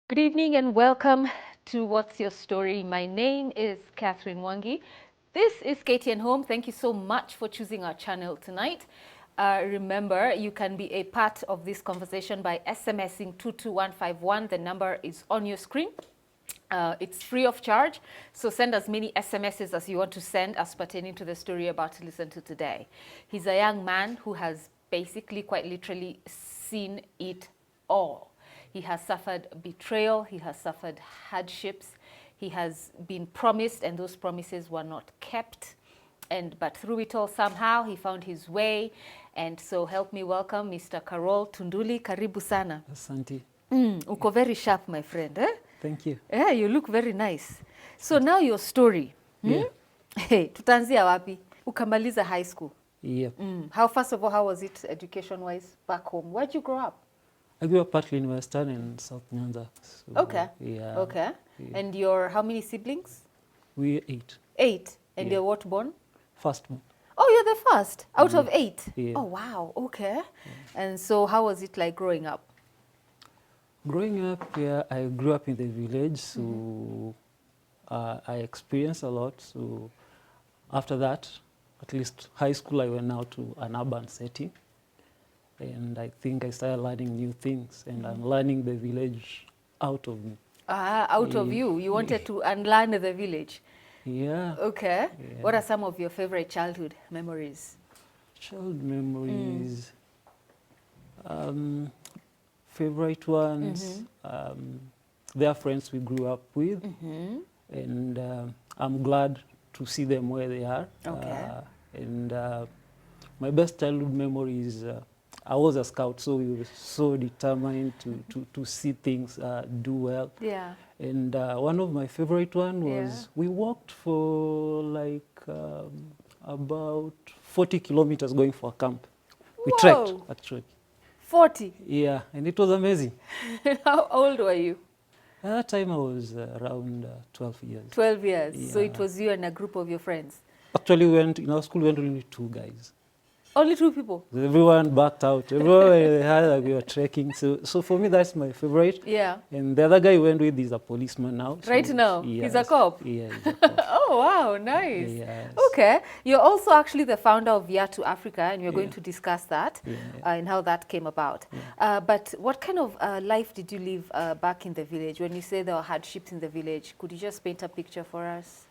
Good evening and welcome to What's Your Story. My name is Catherine Wangi. This is KTN Home. Thank you so much for choosing our channel tonight. Remember, you can be a part of this conversation by SMSing 22151. The number is on your screen. It's free of charge, so send as many SMSs as you want to send as pertaining to the story you're about to listen to today. He's a young man who has basically, quite literally, seen it all. He has suffered betrayal, he has suffered hardships, he has been promised and those promises were not kept. But through it all, somehow, he found his way. And so help me welcome Mr. Karol Tunduli. Karibu sana. Asante. Uko very sharp, my friend. Eh? Thank you. Yeah, you look very nice. So now your story. Yeah. Hey, tutaanzia wapi? Ukamaliza high school. Yeah. How, first of all, how was it education-wise back home? Where'd you grow up? I grew up partly in Western and South Nyanza. So, Okay. Yeah. Okay. Yeah. And your, how many siblings? We're 8. 8. And Yeah. you're what born? First one. Oh, you're the first out of 8? Yeah. Oh, wow. Okay. And so how was it like growing up? Growing up, yeah, I grew up in the village, so I experienced a lot. So after that, at least high school, I went out to an urban setting. And I think I started learning new things, and I'm learning the village out of me. Out of you. You wanted to unlearn the village. Yeah. Okay. Yeah. What are some of your favorite childhood memories? Child memories. Favorite ones. They are friends we grew up with, and I'm glad to see them where they are. Okay. And my best childhood memory is I was a scout, so we were so determined to see things do well. Yeah. And one of my favorite one was we walked for like about 40 kilometers going for a camp. We trekked, actually. 40? Yeah, and it was amazing. How old were you? At that time, I was around 12 years. 12 years. Yeah. So it was you and a group of your friends? Actually, in our school, we went only 2 guys. Only 2 people? Everyone backed out. Everyone had like we were trekking. So for me, that's my favorite. Yeah. And the other guy we went with is a policeman now. So Right now? yes. He's a cop? Yeah, he's a cop. Oh, wow. Nice. Yes. Okay. You're also actually the founder of Viatu Africa, and we're going to discuss that and how that came about. But what kind of life did you live back in the village? When you say there were hardships in the village, could you just paint a picture for us?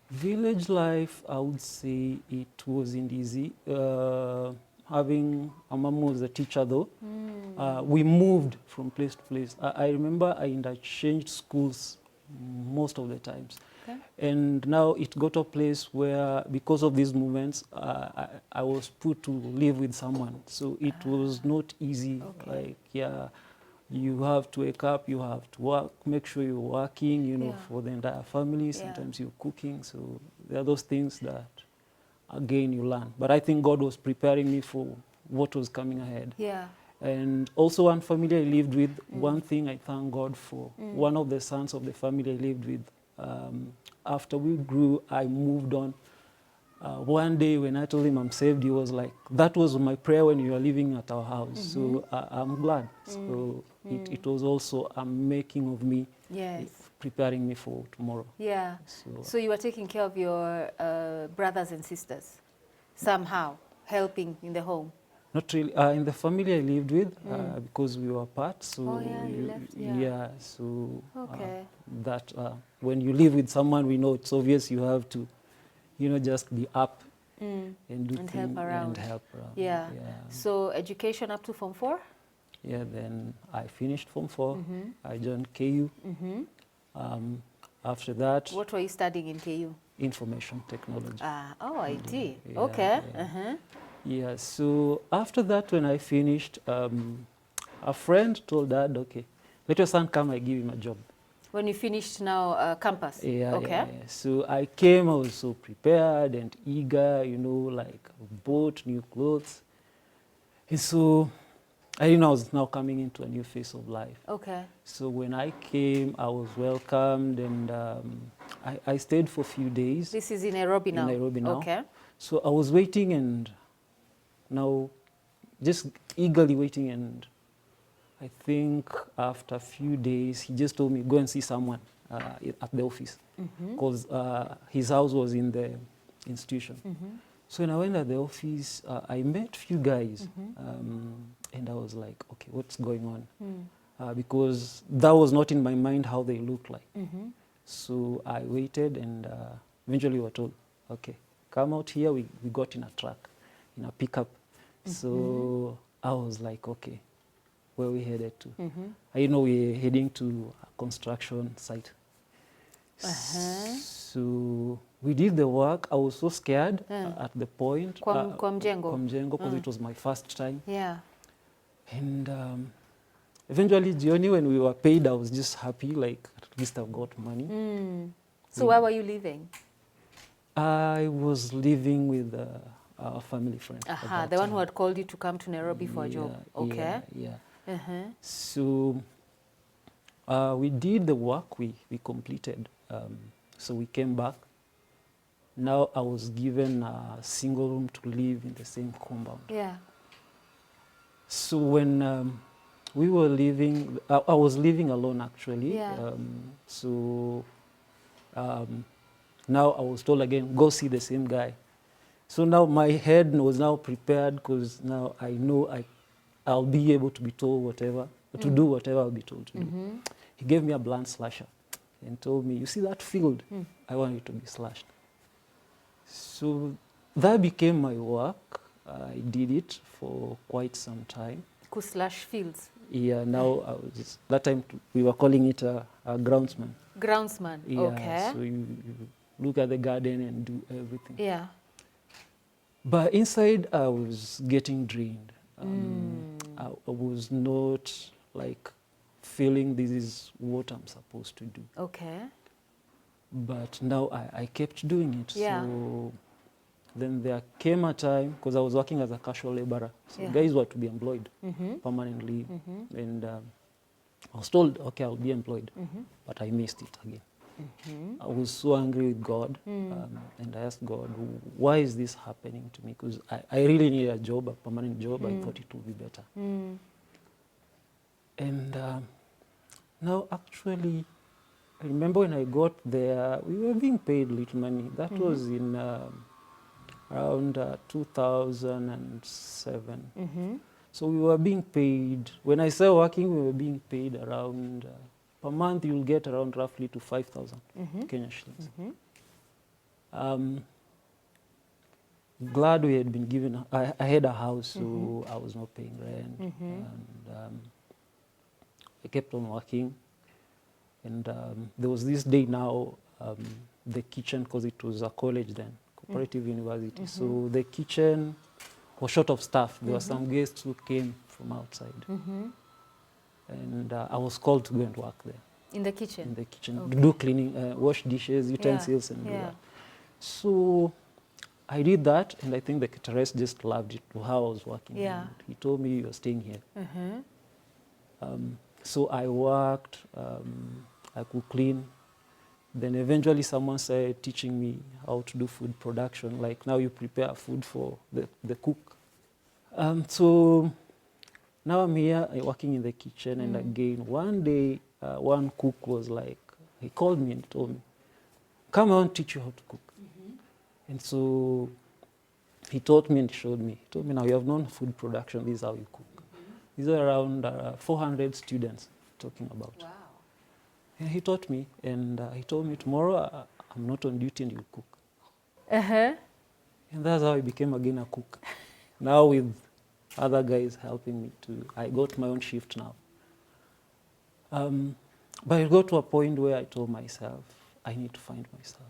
Village life, I would say it wasn't easy. Having a mom who was a teacher though, we moved from place to place. I remember I interchanged schools most of the times. Okay. And now it got to a place where, because of these movements, I was put to live with someone. So it was not easy. Okay. Like, yeah, you have to wake up, you have to work, make sure you're working, you know, for the entire family. Sometimes you're cooking. So there are those things that, again, you learn. But I think God was preparing me for what was coming ahead. Yeah. And also one family I lived with, one thing I thank God for, one of the sons of the family I lived with, after we grew, I moved on. One day when I told him I'm saved, he was like, that was my prayer when you were living at our house. So I'm glad. So it was also a making of me, preparing me for tomorrow. Yeah. So you were taking care of your brothers and sisters, somehow, helping in the home? Not really. In the family I lived with, because we were apart. So you left, yeah. So that when you live with someone, we know it's obvious you have to, you know, just be up and do and things help around. and help around. Yeah. So education up to Form 4? Yeah. Then I finished Form 4. I joined KU. After that, What were you studying in KU? information technology. IT. Yeah, Okay. Yeah, so after that, when I finished, a friend told Dad, okay, let your son come, I give him a job. When you finished now campus? Yeah, okay. yeah. So I came, I was so prepared and eager, you know, like bought new clothes. And so I didn't know I was now coming into a new phase of life. Okay. So when I came, I was welcomed, and I stayed for a few days. This is in Nairobi now? In Nairobi now. Okay. So I was waiting, and now just eagerly waiting, and I think after a few days, he just told me, go and see someone at the office, because his house was in the institution. So when I went at the office, I met a few guys, and I was like, okay, what's going on? Because that was not in my mind how they looked like. So I waited, and eventually we were told, okay, come out here. We got in a truck, in a pickup. So I was like, okay, where we headed to? I know we're heading to a construction site. So we did the work. I was so scared at the point. Kwa mjengo? Kwa mjengo, because it was my first time. Yeah. And eventually, jioni, when we were paid, I was just happy, like at least I've got money. So where were you living? I was living with a family friend. The one who had called you to come to Nairobi for a job. Okay. Yeah. So we did the work, we completed. So we came back. Now I was given a single room to live in the same compound. Yeah. So when we were living, I was living alone actually. Yeah. So now I was told again, go see the same guy. So now my head was now prepared, because now I know I'll be able to be told whatever, to do whatever I'll be told to do. He gave me a blunt slasher and told me, you see that field? I want it to be slashed. So that became my work. I did it for quite some time. Ku slash fields. Yeah, now I was just, that time we were calling it a groundsman. Groundsman, Yeah, okay. so you look at the garden and do everything. Yeah. But inside, I was getting drained. I was not like feeling this is what I'm supposed to do. Okay. But now I kept doing it. Yeah. So then there came a time, because I was working as a casual laborer. So Yeah. guys were to be employed permanently. And I was told, okay, I'll be employed. But I missed it again. I was so angry with God, and I asked God, why is this happening to me? Because I really need a job, a permanent job. I thought it would be better. And now actually, I remember when I got there, we were being paid little money. That was in around 2007. So we were being paid, when I started working, we were being paid around, per month you'll get around roughly to 5,000 Kenya shillings. Glad we had been given, I had a house, so I was not paying rent. And I kept on working. And there was this day now, the kitchen, because it was a college then, cooperative university. So the kitchen was short of staff. There were some guests who came from outside. And I was called to go and work there. In the kitchen? In the kitchen, do cleaning, wash dishes, utensils, and do that. So I did that, and I think the caterers just loved it, how I was working. Yeah. And he told me, you're staying here. So I worked, I could clean. Then eventually someone started teaching me how to do food production. Like now you prepare food for the cook. So now I'm here working in the kitchen, and again, one day, one cook was like, he called me and told me, come, I want to teach you how to cook. And so he taught me and showed me. He told me, now you have known food production, this is how you cook. These are around 400 students talking about. Wow. And he taught me, and he told me, tomorrow I'm not on duty and you cook. And that's how I became again a cook. Now with other guys helping me I got my own shift now. But I got to a point where I told myself, I need to find myself.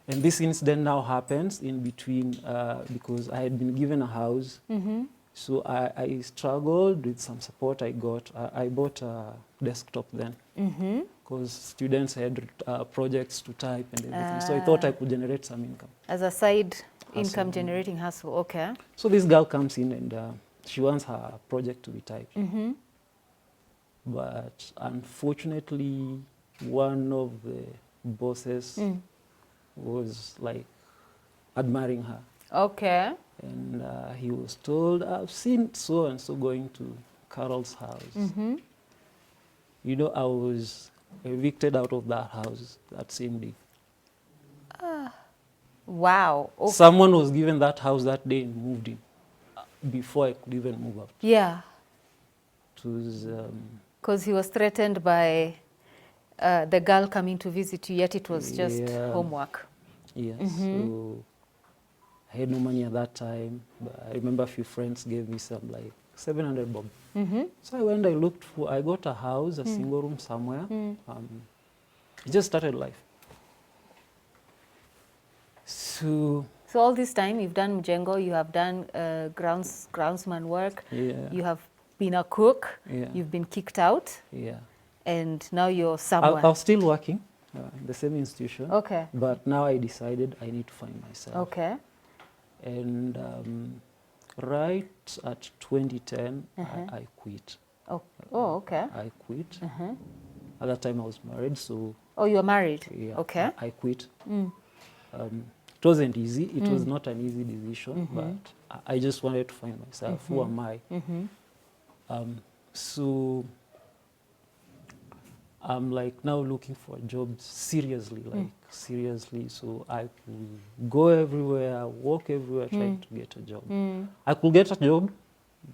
And this incident now happens in between, because I had been given a house. So I struggled with some support I got. I bought a desktop then, because students had projects to type and everything. So I thought I could generate some income. As a side income generating hustle, okay. So this girl comes in and she wants her project to be typed. But unfortunately, one of the bosses was like admiring her. Okay. And he was told, I've seen so and so going to Karol's house. You know, I was evicted out of that house that same day. Wow. Okay. Someone was given that house that day and moved in before I could even move out. Yeah. It was, Because he was threatened by the girl coming to visit you, yet it was just yeah, homework. yeah, so I had no money at that time, but I remember a few friends gave me some like 700 bob. So I went, I got a house, a single room somewhere. I just started life. So all this time you've done mjengo, you have done groundsman work, yeah, you have been a cook, yeah, you've been kicked out, yeah. and now you're somewhere. I was still working in the same institution. Okay. But now I decided I need to find myself. Okay. And right at 2010, I quit. Oh, okay. I quit. At that time I was married, so Oh, you're married? yeah, Okay. I quit. It wasn't easy. It was not an easy decision, but I just wanted to find myself. Who am I? So I'm like now looking for a job seriously, seriously. So I could go everywhere, walk everywhere, trying to get a job. I could get a job,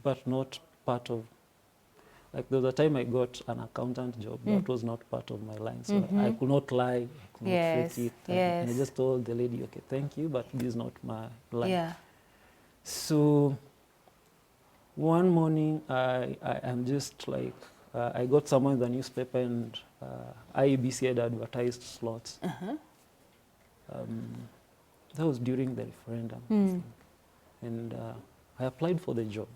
but not part of, like there was a time I got an accountant job. That was not part of my line. So I could not lie, I could not fake it. And I just told the lady, okay, thank you, but this is not my line. Yeah. So one morning I'm just like, I got someone in the newspaper and IEBC had advertised slots. That was during the referendum. And I applied for the job.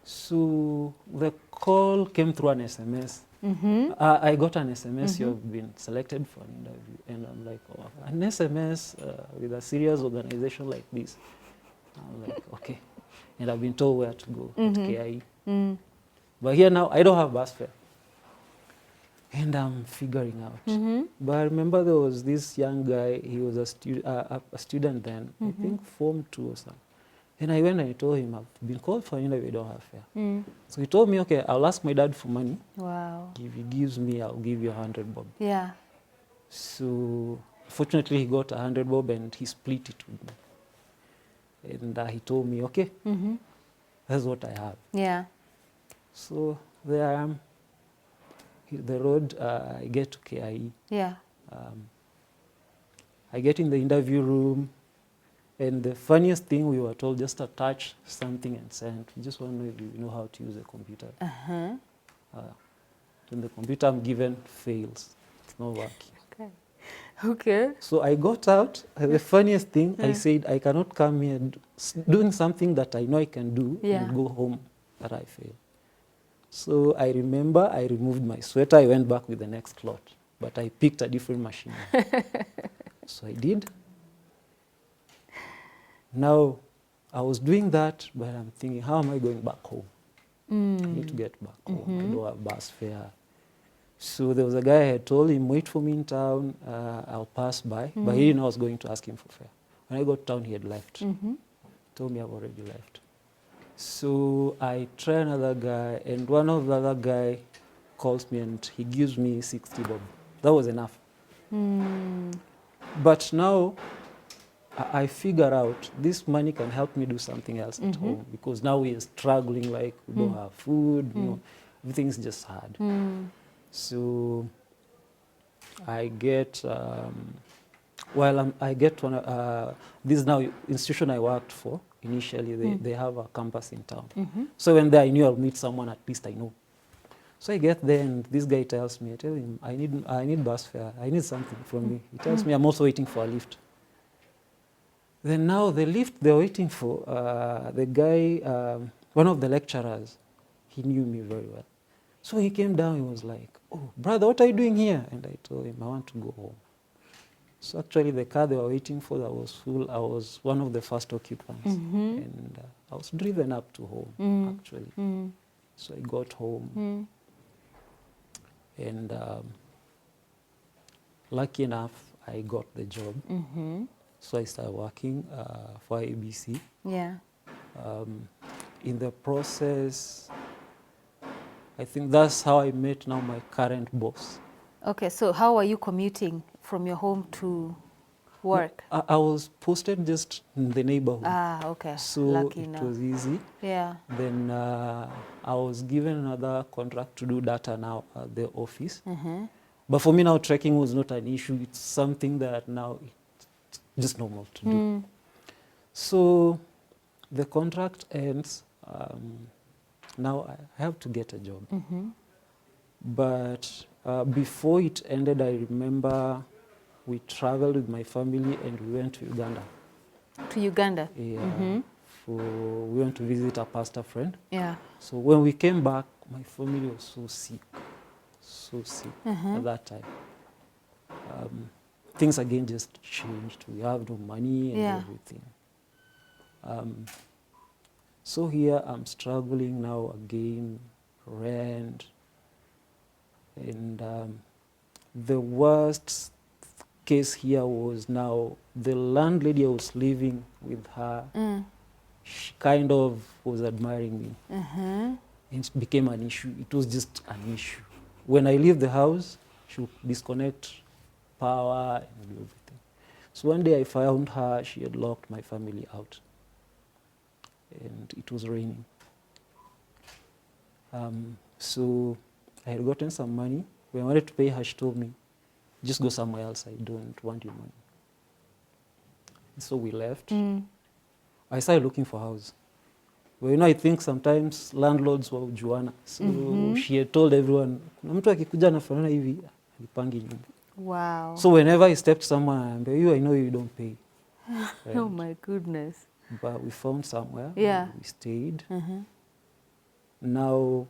So the call came through an SMS. I got an SMS, you have been selected for an interview. And I'm like, oh, an SMS with a serious organization like this. I'm like, okay. And I've been told where to go at KIE. But here now, I don't have bus fare. And I'm figuring out. But I remember there was this young guy, he was a student then, I think Form 2 or something. And I went and I told him, I've been called for an interview, I don't have fare. So he told me, okay, I'll ask my dad for money. Wow. If he gives me, I'll give you 100 bob. Yeah. So fortunately, he got 100 bob and he split it with me. And he told me, okay, that's what I have. Yeah. So there I am. The road, I get to KIE. Yeah. I get in the interview room, and the funniest thing, we were told just attach something and send. We just want to know if you know how to use a computer. Then the computer I'm given fails. It's not working. Okay. Okay. So I got out. The funniest thing, I said, I cannot come here doing something that I know I can do and go home that I fail. So I remember I removed my sweater. I went back with the next lot, but I picked a different machine. So I did. Now, I was doing that, but I'm thinking, how am I going back home? I need to get back home. I don't have bus fare. So there was a guy I had told him, wait for me in town, I'll pass by. But he didn't know I was going to ask him for fare. When I got to town, he had left. Told me I've already left. So I try another guy, and one of the other guy calls me and he gives me 60 bob. That was enough. But now I figure out this money can help me do something else at home, because now we are struggling, like we don't have food, you know, everything's just hard. So I get, I get one, this now institution I worked for, initially they have a campus in town. So when there I knew I'll meet someone at least I know. So I get there and this guy tells me, I tell him, I need bus fare, I need something from me. He tells me I'm also waiting for a lift. Then now the lift they're waiting for, the guy, one of the lecturers, he knew me very well. So he came down, he was like, oh, brother, what are you doing here? And I told him, I want to go home. So actually the car they were waiting for that was full. I was one of the first occupants. And I was driven up to home, actually. So I got home. And lucky enough, I got the job. So I started working for ABC. Yeah. in the process, I think that's how I met now my current boss. Okay, so how are you commuting from your home to work? I was posted just in the neighborhood. Ah, okay. So Lucky it enough. was easy. Yeah. Then I was given another contract to do data now at the office. But for me now, trekking was not an issue. It's something that now it's just normal to do. So the contract ends. Now I have to get a job. But before it ended, I remember we traveled with my family and we went to Uganda. To Uganda? Yeah, we went to visit a pastor friend. Yeah. So when we came back, my family was so sick at that time. Things again just changed. We have no money and everything. So here I'm struggling now again, rent. And the worst case here was now the landlady I was living with her, she kind of was admiring me. And it became an issue. It was just an issue. When I leave the house, she would disconnect power and everything. So one day I found her, she had locked my family out. And it was raining. So I had gotten some money. When I wanted to pay her, she told me, just go somewhere else. I don't want your money. So we left. I started looking for a house. Well, you know, I think sometimes landlords wa ujuana. So she had told everyone, kuna mtu akikuja anafanana hivi, alipangi nyumba. Wow. So whenever I stepped somewhere, I know you don't pay. Oh my goodness. But we found somewhere. Yeah. We stayed. Now,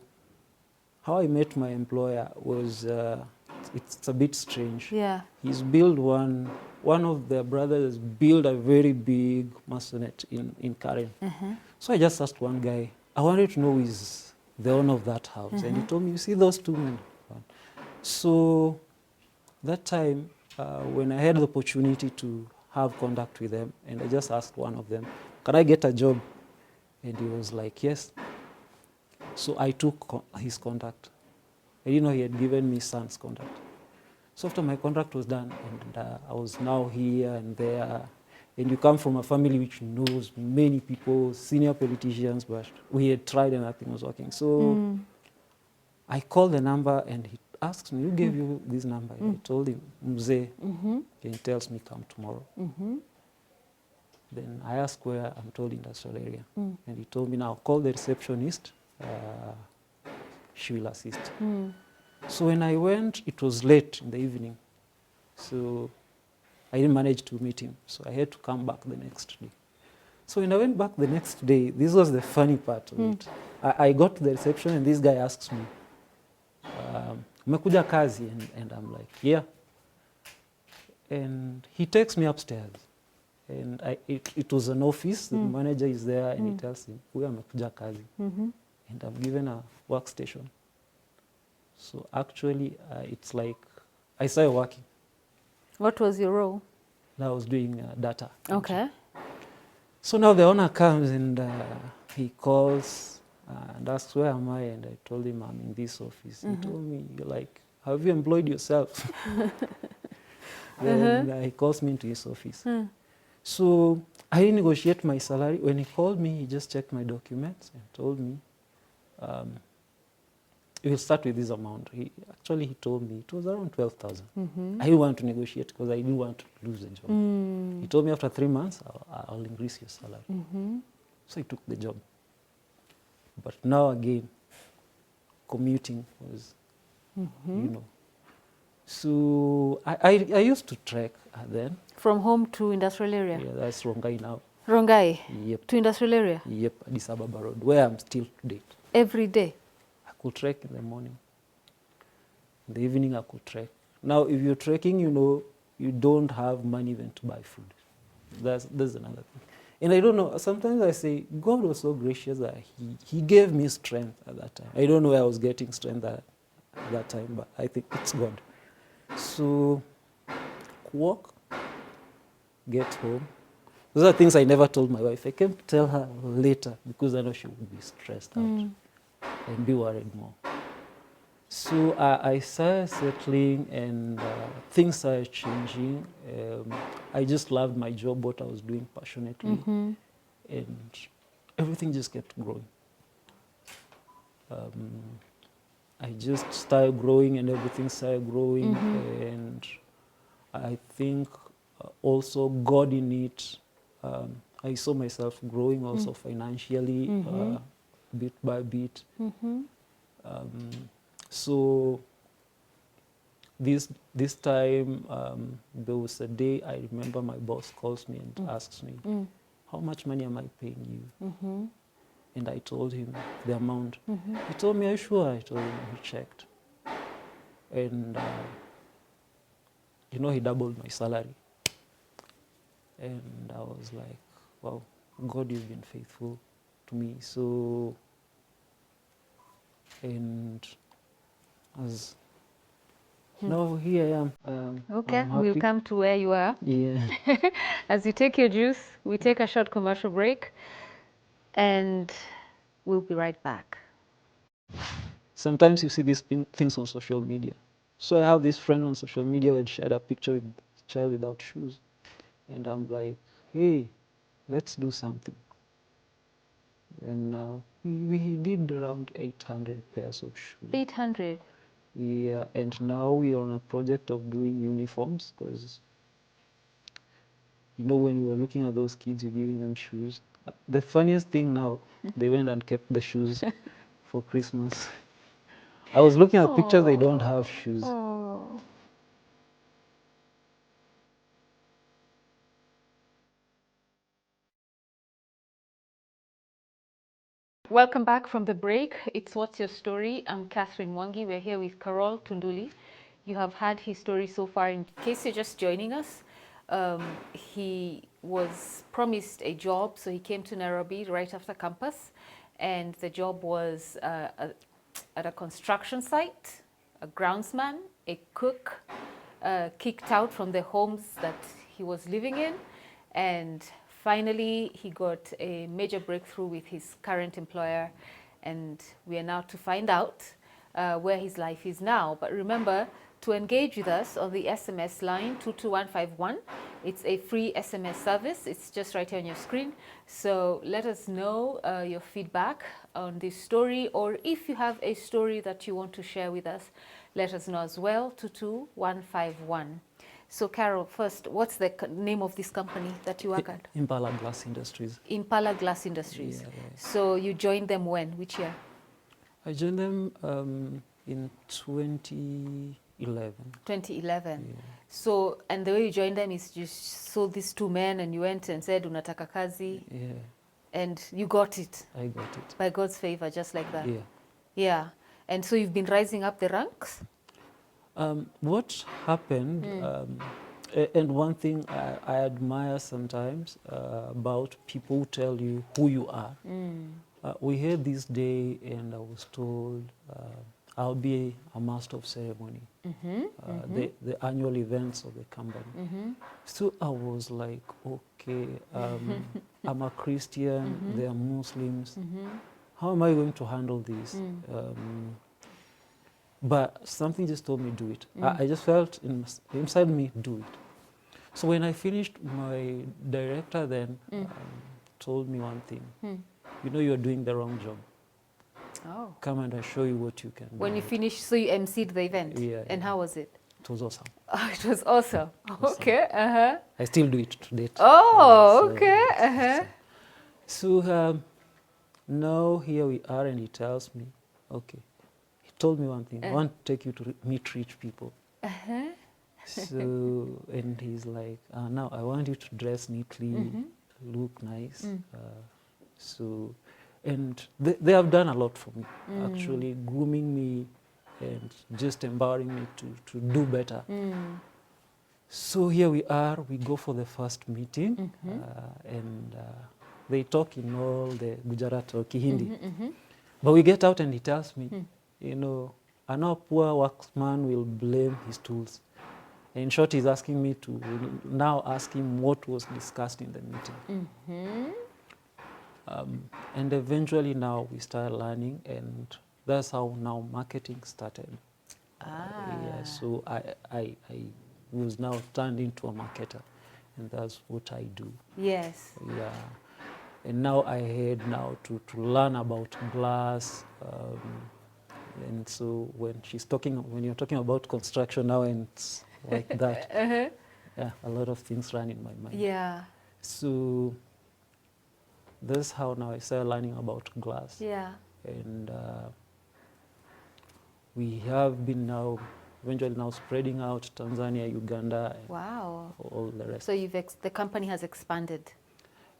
how I met my employer was, it's a bit strange. Yeah. He's built one of their brothers built a very big maisonette in Karol. So I just asked one guy, I wanted to know who is the owner of that house. And he told me, you see those two men? So that time, when I had the opportunity to have contact with them, and I just asked one of them, can I get a job? And he was like, yes. So I took his contact. I didn't know he had given me son's contact. So after my contract was done, and I was now here and there, and you come from a family which knows many people, senior politicians, but we had tried and nothing was working. So I called the number and he asked me, who gave you this number? I told him, Mzee. And he tells me, come tomorrow. Then I asked where, I'm told industrial area. And he told me, now call the receptionist, she will assist. So when I went, it was late in the evening. So I didn't manage to meet him. So I had to come back the next day. So when I went back the next day, this was the funny part of it. I got to the reception and this guy asks me, umekuja kazi? And I'm like, yeah. And he takes me upstairs. And it was an office, the manager is there, and he tells him, huyu amekuja kazi. And I'm given a workstation. So actually, it's like, I started working. What was your role? I was doing data. Okay. So now the owner comes and he calls and asks, where am I? And I told him, I'm in this office. He told me, like, have you employed yourself? Then he calls me into his office. So I didn't negotiate my salary. When he called me, he just checked my documents and told me, we'll start with this amount. He told me it was around 12,000. I didn't want to negotiate because I didn't want to lose the job. He told me after 3 months, I'll increase your salary. So I took the job. But now again, commuting was, you know. So I used to trek then. From home to industrial area? Yeah, that's Rongai now. Rongai? Yep. To industrial area? Yep, Addis Ababa Road, where I'm still to date. Every day? I could trek in the morning. In the evening, I could trek. Now, if you're trekking, you know, you don't have money even to buy food. That's another thing. And I don't know, sometimes I say, God was so gracious that he gave me strength at that time. I don't know where I was getting strength at that time, but I think it's God. So, walk, get home. Those are things I never told my wife. I came to tell her later because I know she would be stressed out and be worried more. So I started settling and things started changing. I just loved my job, what I was doing passionately, and everything just kept growing. I just started growing and everything started growing, and I think also God in it, I saw myself growing also financially, bit by bit. So this time, there was a day I remember my boss calls me and asks me, how much money am I paying you? And I told him the amount. He told me, are you sure? I told him. He checked. And, you know, he doubled my salary. And I was like, wow, God, you've been faithful to me. So, and as now here I am. Okay, I'm we'll happy. come to where you are. Yeah. As you take your juice, we take a short commercial break and we'll be right back. Sometimes you see these things on social media. So I have this friend on social media who had shared a picture with a child without shoes. And I'm like, hey, let's do something. And we did around 800 pairs of shoes. 800. Yeah, and now we are on a project of doing uniforms because, you know, when we were looking at those kids, you're giving them shoes. The funniest thing now, they went and kept the shoes for Christmas. I was looking at pictures, they don't have shoes. Oh. Welcome back from the break. It's What's Your Story? I'm Catherine Mwangi. We're here with Karol Tunduli. You have had his story so far. In case you're just joining us, he was promised a job, so he came to Nairobi right after campus, and the job was at a construction site, a groundsman, a cook, kicked out from the homes that he was living in, and finally he got a major breakthrough with his current employer, and we are now to find out where his life is now. But remember to engage with us on the SMS line 22151. It's a free SMS service. It's just right here on your screen. So let us know your feedback on this story, or if you have a story that you want to share with us, let us know as well. 22151. So Karol, first, what's the name of this company that you work at? Impala Glass Industries. Impala Glass Industries. Yeah, yeah. So you joined them when? Which year? I joined them in 2011. 2011. Yeah. So, and the way you joined them is you saw these two men and you went and said, unataka kazi, Yeah, and you got it I got it. by God's favor, just like that. Yeah. Yeah. And so you've been rising up the ranks? What happened, and one thing I admire sometimes about people who tell you who you are. We had this day and I was told I'll be a master of ceremony, the annual events of the company. So I was like, okay, I'm a Christian, they are Muslims. How am I going to handle this? But something just told me, do it. I just felt inside me, do it. So when I finished, my director then told me one thing. You know, you're doing the wrong job. Oh. Come and I show you what you can do. When you finished, so you emceed the event? Yeah. And how was it? It was awesome. Oh, it was awesome. Awesome. Okay. I still do it to date. Oh, So okay. it's So now here we are, and he tells me, okay, he told me one thing, I want to take you to meet rich people. So, and he's like, now I want you to dress neatly, look nice. So, and they have done a lot for me, actually grooming me and just empowering me to do better. So here we are, we go for the first meeting, and they talk in all the Gujarat or Kihindi. But we get out and he tells me, you know, I know a poor workman will blame his tools. In short, he's asking me to now ask him what was discussed in the meeting. And eventually now we started learning, and that's how now marketing started. Yeah, so I was now turned into a marketer, and that's what I do. Yes. Yeah. And now I had now to learn about glass. And so when you're talking about construction now and it's like that, yeah, a lot of things run in my mind. Yeah. So that's how now I started learning about glass. Yeah. And we have been now eventually now spreading out Tanzania, Uganda, and Wow. all the rest. So the company has expanded.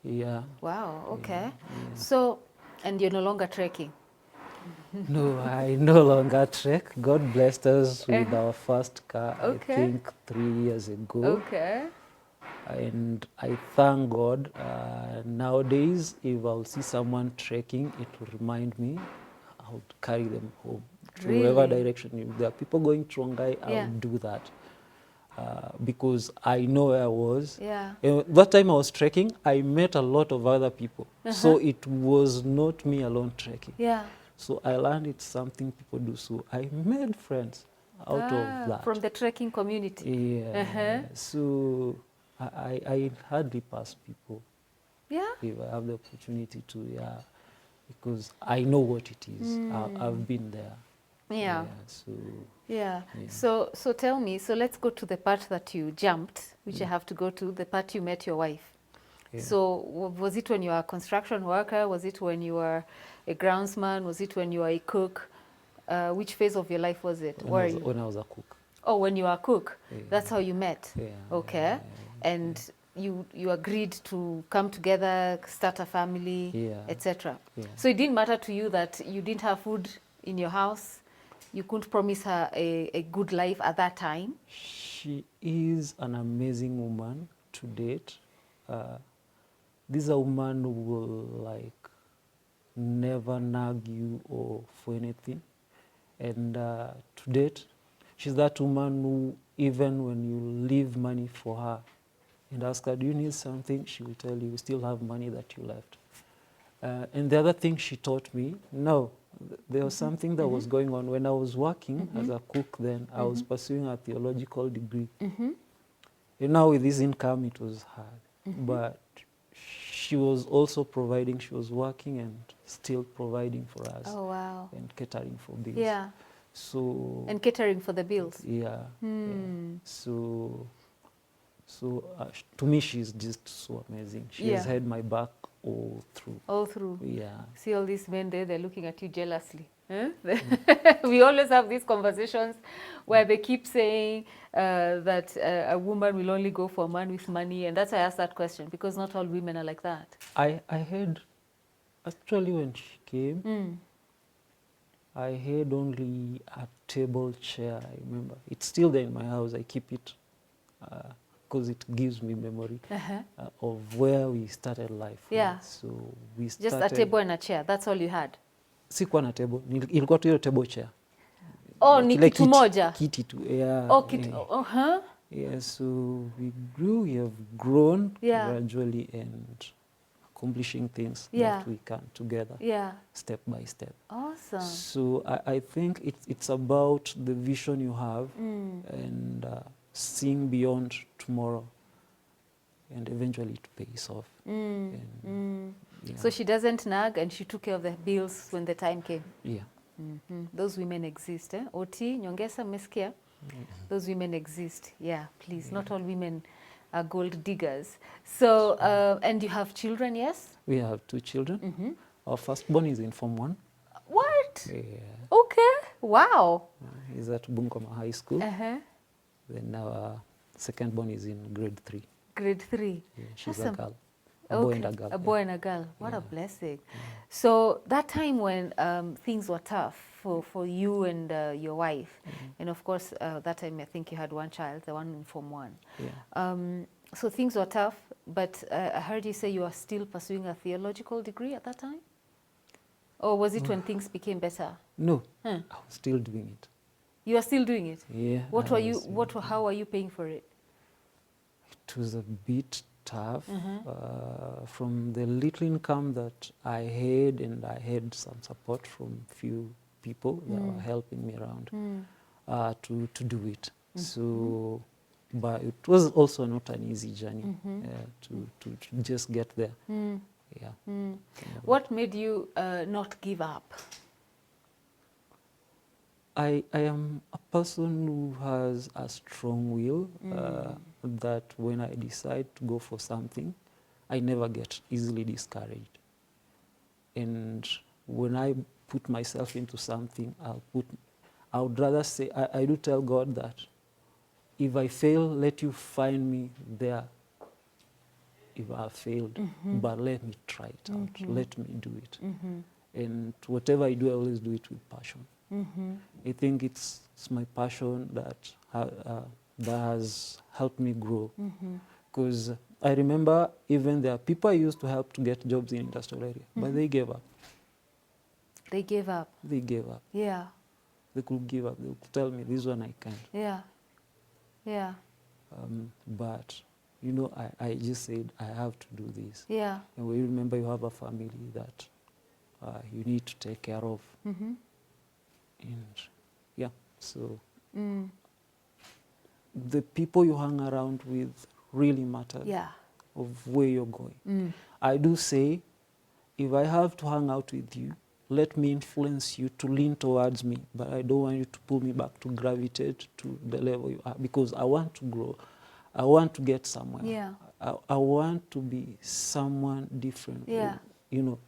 Yeah. Wow. Okay. Yeah. So, and you're no longer trekking. No, I no longer trek. God blessed us with our first car, Okay. I think 3 years ago. Okay. And I thank God. Nowadays, if I'll see someone trekking, it will remind me. I'll carry them home to wherever Really? direction. If there are people going to Rongai, Yeah. I'll do that. Because I know where I was. Yeah. That time I was trekking, I met a lot of other people. So it was not me alone trekking. Yeah. So I learned it's something people do. So I made friends out of that. From the trekking community. Yeah. So I hardly pass people Yeah. if I have the opportunity to, yeah, because I know what it is. I've been there. Yeah. So Yeah. yeah. So tell me, so let's go to the part that you jumped, which I have to go to, the part you met your wife. Yeah. So was it when you were a construction worker? Was it when you were a groundsman? Was it when you were a cook? Which phase of your life was it? When I was a cook. Oh, when you were a cook. Yeah. That's how you met. Yeah. Okay. And you agreed to come together, start a family, Yeah. etc. Yeah. So it didn't matter to you that you didn't have food in your house. You couldn't promise her a good life at that time. She is an amazing woman to date. This is a woman who will like never nag you or for anything. And to date, she's that woman who, even when you leave money for her and ask her, do you need something? She will tell you, we still have money that you left. And the other thing she taught me, no, there was something that was going on. When I was working as a cook then, I was pursuing a theological degree. And now with this income, it was hard. But she was also providing, she was working and still providing for us. Oh, wow. And catering for bills. Yeah. So And catering for the bills. yeah. So to me, she's just so amazing. She has had my back all through. All through. Yeah. See all these men there, they're looking at you jealously. Huh? We always have these conversations where they keep saying that a woman will only go for a man with money. And that's why I asked that question, because not all women are like that. I had, actually when she came, I had only a table chair, I remember. It's still there in my house. I keep it because it gives me memory of where we started life. Yeah. So we started... Just a table and a chair, that's all you had? Sikuwa na table, ilikuwa tu hiyo table chair. Oh, ni kitu moja? Kiti tu, yeah. Oh, kiti, uh-huh. Yeah, so we grew, we have grown gradually and accomplishing things that we can together, step by step. Awesome. So I think it's about the vision you have and seeing beyond tomorrow, and eventually it pays off. So she doesn't nag, and she took care of the bills when the time came. Yeah. Those women exist, eh? Oti, Nyongesa, mmesikia? Those women exist. Yeah, please. Not all women are gold diggers. So, and you have children, yes? We have 2 children. Our firstborn is in Form 1. What? Yeah. Okay. Wow. He's at Bungoma High School. Then our secondborn is in grade 3. Grade 3. Yeah, she's a girl. A Okay. boy and a girl. A boy and a girl. What a blessing. So that time when things were tough for you and your wife, and of course that time I think you had one child, the one in Form 1. Yeah. So things were tough, but I heard you say you were still pursuing a theological degree at that time? Or was it when things became better? No, I was still doing it. You are still doing it? Yeah. What were you, how are you paying for it? It was a bit tough. From the little income that I had, and I had some support from few people that were helping me around to do it. So, but it was also not an easy journey to just get there. Yeah. What made you not give up? I am a person who has a strong will, that when I decide to go for something, I never get easily discouraged. And when I put myself into something, I would rather say, I do tell God that if I fail, let you find me there if I failed, but let me try it out, let me do it. And whatever I do, I always do it with passion. I think it's my passion that has helped me grow. Because I remember even there are people I used to help to get jobs in industrial area, but they gave up. They gave up? They gave up. Yeah. They could give up. They could tell me, this one I can't. Yeah. Yeah. But, you know, I just said, I have to do this. Yeah. And we remember you have a family that you need to take care of. And yeah, so the people you hang around with really matter of where you're going. I do say, if I have to hang out with you, let me influence you to lean towards me, but I don't want you to pull me back to gravitate to the level you are, because I want to grow. I want to get somewhere. Yeah. I want to be someone different. Yeah. You know.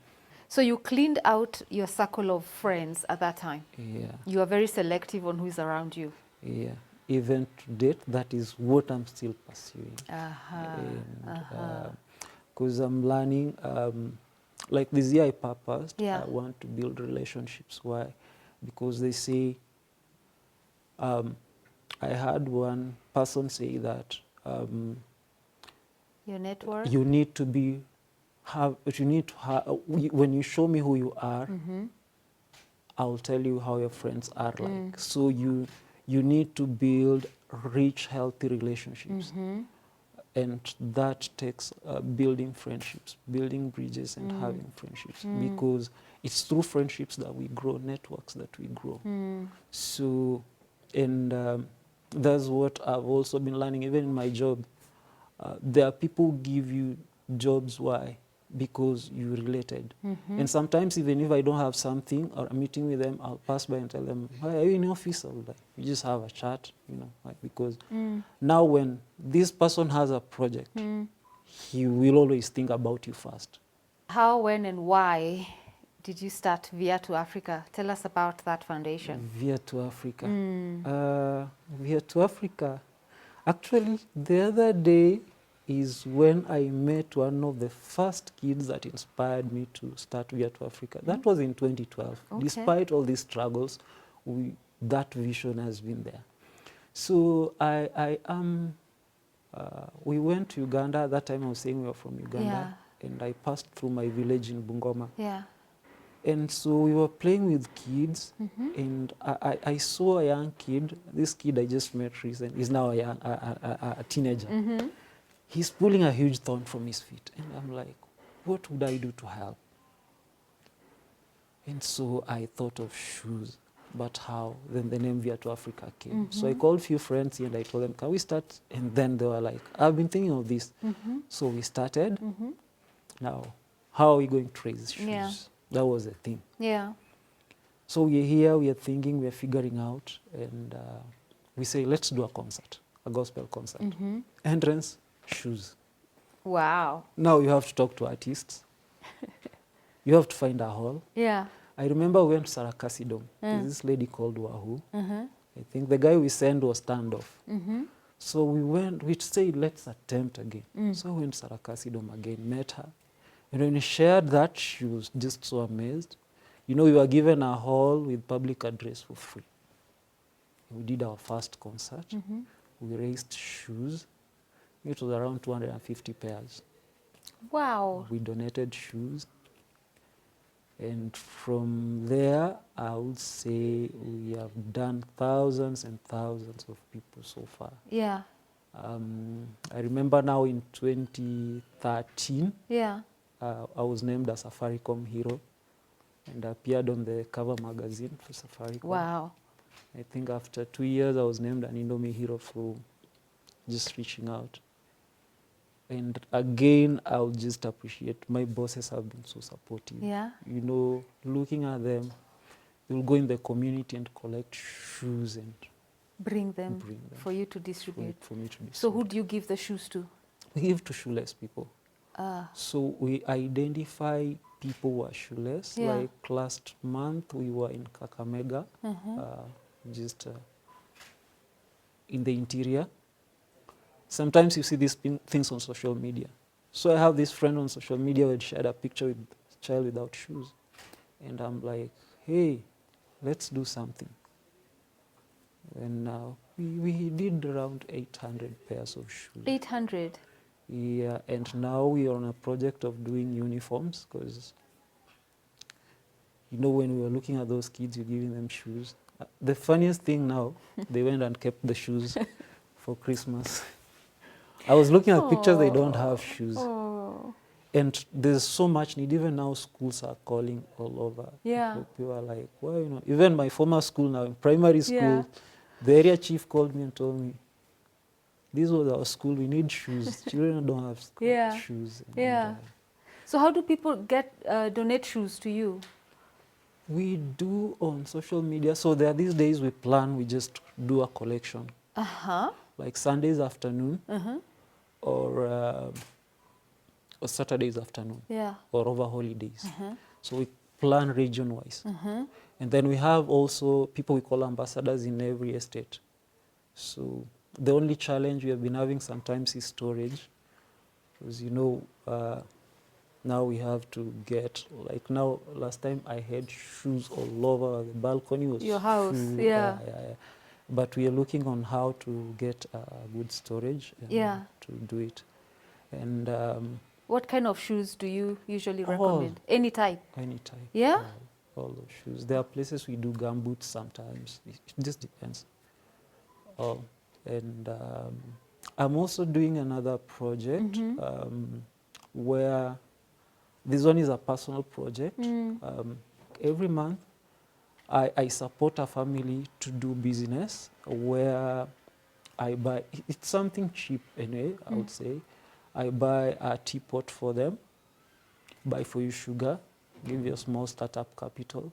So you cleaned out your circle of friends at that time? Yeah. You are very selective on who is around you? Yeah. Even to date, that is what I'm still pursuing. Because I'm learning, like this year I purposed, I want to build relationships. Why? Because they say, I had one person say that your network? You need to when you show me who you are, I'll tell you how your friends are like. So you need to build rich, healthy relationships. And that takes building friendships, building bridges and having friendships. Because it's through friendships that we grow, networks that we grow. So, and that's what I've also been learning, even in my job. There are people who give you jobs, why? Because you related. And sometimes even if I don't have something or a meeting with them, I'll pass by and tell them, "Hi, are you in the office?" I'll like, we just have a chat, you know, like, because now when this person has a project, he will always think about you first. How, when, and why did you start Viatu Africa? Tell us about that foundation. Viatu Africa. Viatu Africa. Actually, the other day is when I met one of the first kids that inspired me to start Vatu Africa. That was in 2012. Okay. Despite all these struggles, that vision has been there. So we went to Uganda. That time I was saying we were from Uganda. And I passed through my village in Bungoma. And so we were playing with kids, and I saw a young kid. This kid I just met recently. He's now a teenager. He's pulling a huge thorn from his feet. And I'm like, what would I do to help? And so I thought of shoes, but how? Then the name Vatu Africa came. So I called a few friends and I told them, can we start? And then they were like, I've been thinking of this. So we started. Now, how are we going to raise shoes? That was the thing. So we're here, we are thinking, we are figuring out, and we say, let's do a concert, a gospel concert. Entrance, shoes. Wow. Now you have to talk to artists. You have to find a hall. I remember we went to Sarakasi Dome. There's this lady called Wahoo. I think the guy we sent was standoff. So we said, let's attempt again. So we went to Sarakasi Dome again, met her. And when we shared that, she was just so amazed. You know, we were given a hall with public address for free. We did our first concert. We raised shoes. It was around 250 pairs. Wow. We donated shoes. And from there, I would say we have done thousands and thousands of people so far. Yeah. I remember now in 2013, Yeah. I was named a Safaricom hero and appeared on the cover magazine for Safaricom. Wow. I think after 2 years, I was named an Indomie hero for just reaching out. And again, I'll just appreciate my bosses have been so supportive. Yeah. You know, looking at them, you'll go in the community and collect shoes and Bring them, bring them for you to distribute. for me to distribute. So who do you give the shoes to? We give to shoeless people. Ah. So we identify people who are shoeless. Yeah. Like last month, we were in Kakamega, just in the interior. Sometimes you see these things on social media. So I have this friend on social media who had shared a picture with a child without shoes. And I'm like, hey, let's do something. And we did around 800 pairs of shoes. 800? Yeah, and now we are on a project of doing uniforms because, you know, when we were looking at those kids, you're giving them shoes. The funniest thing now, they went and kept the shoes for Christmas. I was looking at pictures, they don't have shoes. Oh. And there's so much need. Even now, schools are calling all over. Yeah. People are like, well, you know, even my former school now, in primary school, Yeah. the area chief called me and told me, this was our school, we need shoes. Children don't have Yeah. shoes. And, Yeah. So how do people donate shoes to you? we do on social media. So there are these days we plan, we just do a collection. Uh-huh. Like Sundays afternoon Uh-huh. or Saturdays afternoon. Yeah. Or over holidays. Uh-huh. So we plan region-wise. Uh-huh. And then we have also people we call ambassadors in every estate. So the only challenge we have been having sometimes is storage. Because, you know, now we have to get, like now, last time I had shoes all over the balcony. Was Your house, shoe, yeah. But we are looking on how to get good storage Yeah. to do it. And What kind of shoes do you usually recommend? Any type? any type. Yeah? All those shoes. There are places we do gumboots sometimes. It just depends. And I'm also doing another project where this one is a personal project. Every month, I support a family to do business where I buy, it's something cheap anyway, I would say. I buy a teapot for them, buy for you sugar, give you a small startup capital,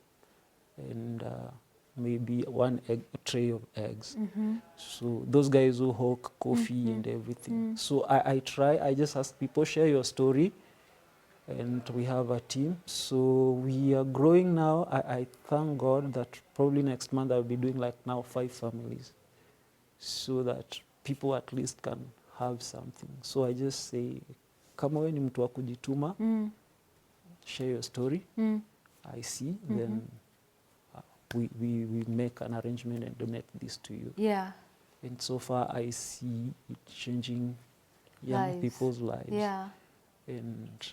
and maybe a tray of eggs. So those guys who hawk coffee and everything. So I just ask people, share your story, and we have a team. So we are growing now. I thank God that probably next month I'll be doing like now 5 families, so that people at least can have something. So I just say, kama wewe ni mtu wa kujituma, share your story. I see, then we make an arrangement and donate this to you. Yeah. And so far I see it changing young people's lives. Yeah. And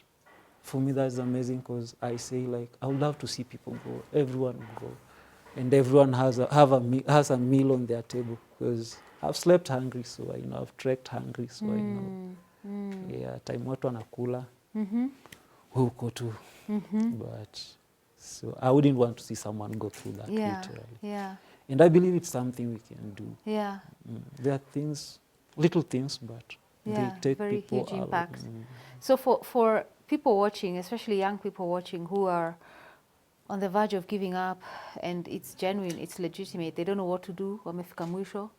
for me that's amazing, because I say, like, I would love to see people grow, everyone grow, and everyone has a meal on their table, because I've slept hungry, so I know, I've trekked hungry, so I know. Yeah, time watu wanakula, huko tu. But so I wouldn't want to see someone go through that, literally. Yeah. And I believe it's something we can do. Yeah. There are things, little things, but they take very people huge out. impact. So for people watching, especially young people watching who are on the verge of giving up, and it's genuine, it's legitimate, they don't know what to do, wamefika mwisho,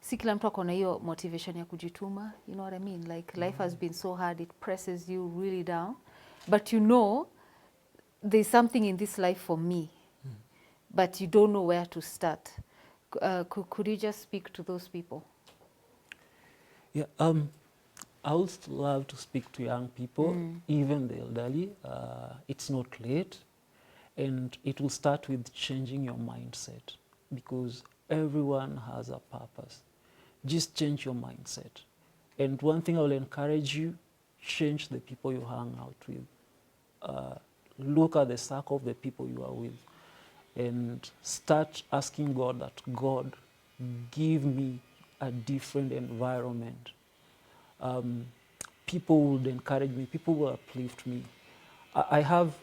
si kila mtu akona hiyo motivation ya kujituma, you know what I mean? Like life has been so hard, it presses you really down, but you know there's something in this life for me, but you don't know where to start. Could you just speak to those people? Yeah, I would love to speak to young people, even the elderly. It's not late, and it will start with changing your mindset, because everyone has a purpose. Just change your mindset. And one thing I will encourage you, change the people you hang out with. look at the circle of the people you are with and start asking God that, God, give me a different environment. People would encourage me, people will uplift me. I have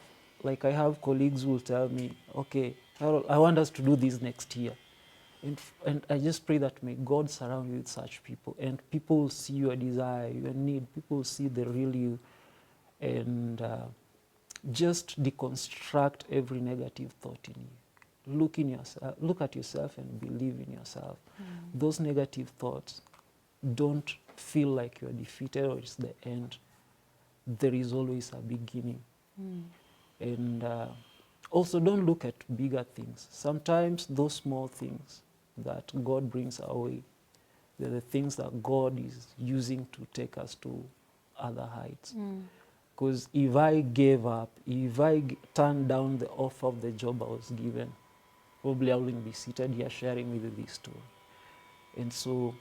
colleagues who will tell me, okay, Karol, I want us to do this next year. And I just pray that may God surround you with such people, and people will see your desire, your need, people will see the real you, and just deconstruct every negative thought in you. Look at yourself and believe in yourself. Those negative thoughts, don't feel like you're defeated or it's the end. There is always a beginning. And also, don't look at bigger things. Sometimes those small things that God brings our way, they're the things that God is using to take us to other heights. Because if I gave up, if I turned down the offer of the job I was given, probably I wouldn't be seated here sharing with you this story. And so,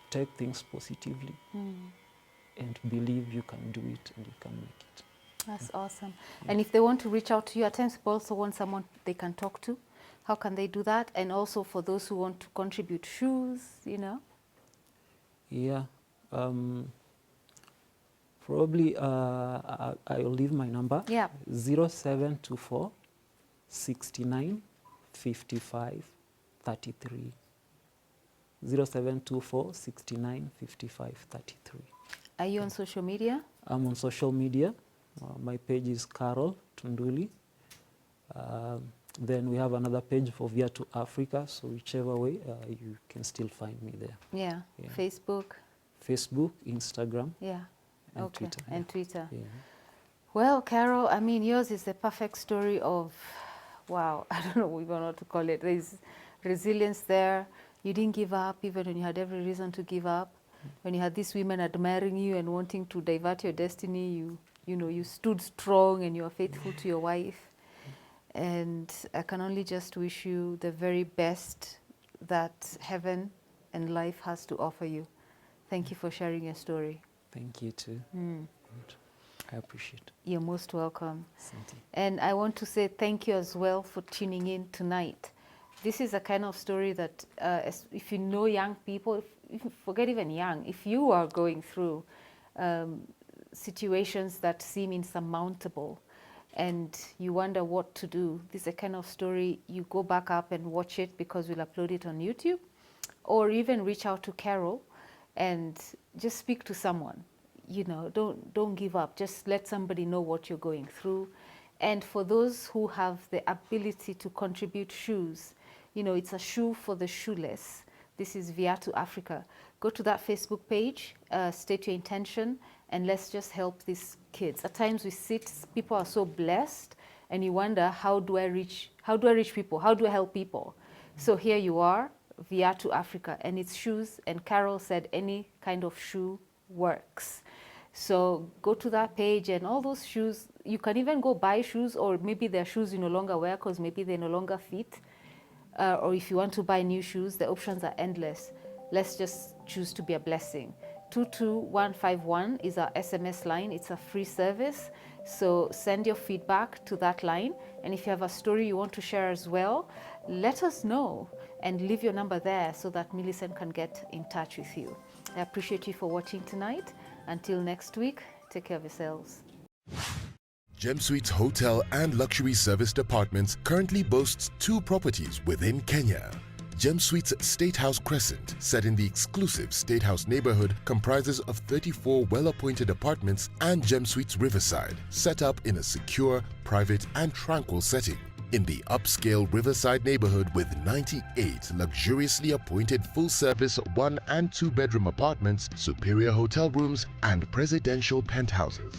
take things positively and believe you can do it and you can make it. That's awesome. And if they want to reach out to you, at times people also want someone they can talk to. How can they do that? And also for those who want to contribute shoes, you know? Yeah. Probably I'll leave my number. Yeah. 0724 69 55 33. 0724 69 55 33. Are you on social media? I'm on social media. My page is Karol Tunduli. Then we have another page for Vatu Africa, so whichever way, you can still find me there. Yeah. Yeah. Facebook? Facebook, Instagram, Yeah. and Okay. Twitter. And Twitter. Yeah. Well, Karol, I mean, yours is the perfect story of, wow, I don't know even what to call it. There's resilience there. You didn't give up even when you had every reason to give up. When you had these women admiring you and wanting to divert your destiny, you stood strong and you are faithful to your wife. And I can only just wish you the very best that heaven and life has to offer you. Thank you for sharing your story. Thank you too. I appreciate it. You're most welcome. Thank you. And I want to say thank you as well for tuning in tonight. This is a kind of story that if you know young people, if you forget even young, if you are going through situations that seem insurmountable and you wonder what to do, this is a kind of story you go back up and watch it, because we'll upload it on YouTube, or even reach out to Karol and just speak to someone. Don't give up. Just let somebody know what you're going through. And for those who have the ability to contribute shoes, it's a shoe for the shoeless. This is Vatu Africa. Go to that Facebook page, state your intention, and let's just help these kids. At times we people are so blessed, and you wonder, how do I reach people? How do I help people? So here you are, Vatu Africa, and it's shoes, and Karol said any kind of shoe works. So go to that page, and all those shoes, you can even go buy shoes, or maybe they're shoes you no longer wear because maybe they no longer fit. Or if you want to buy new shoes, the options are endless. Let's just choose to be a blessing. 22151 is our SMS line. It's a free service. So send your feedback to that line. And if you have a story you want to share as well, let us know and leave your number there so that Millicent can get in touch with you. I appreciate you for watching tonight. Until next week, take care of yourselves. Gem Suites Hotel and Luxury Serviced Apartments currently boasts 2 properties within Kenya. Gem Suites State House Crescent, set in the exclusive State House neighborhood, comprises of 34 well-appointed apartments, and Gem Suites Riverside, set up in a secure, private and tranquil setting. In the upscale Riverside neighborhood with 98 luxuriously appointed full-service 1- and 2-bedroom apartments, superior hotel rooms and presidential penthouses.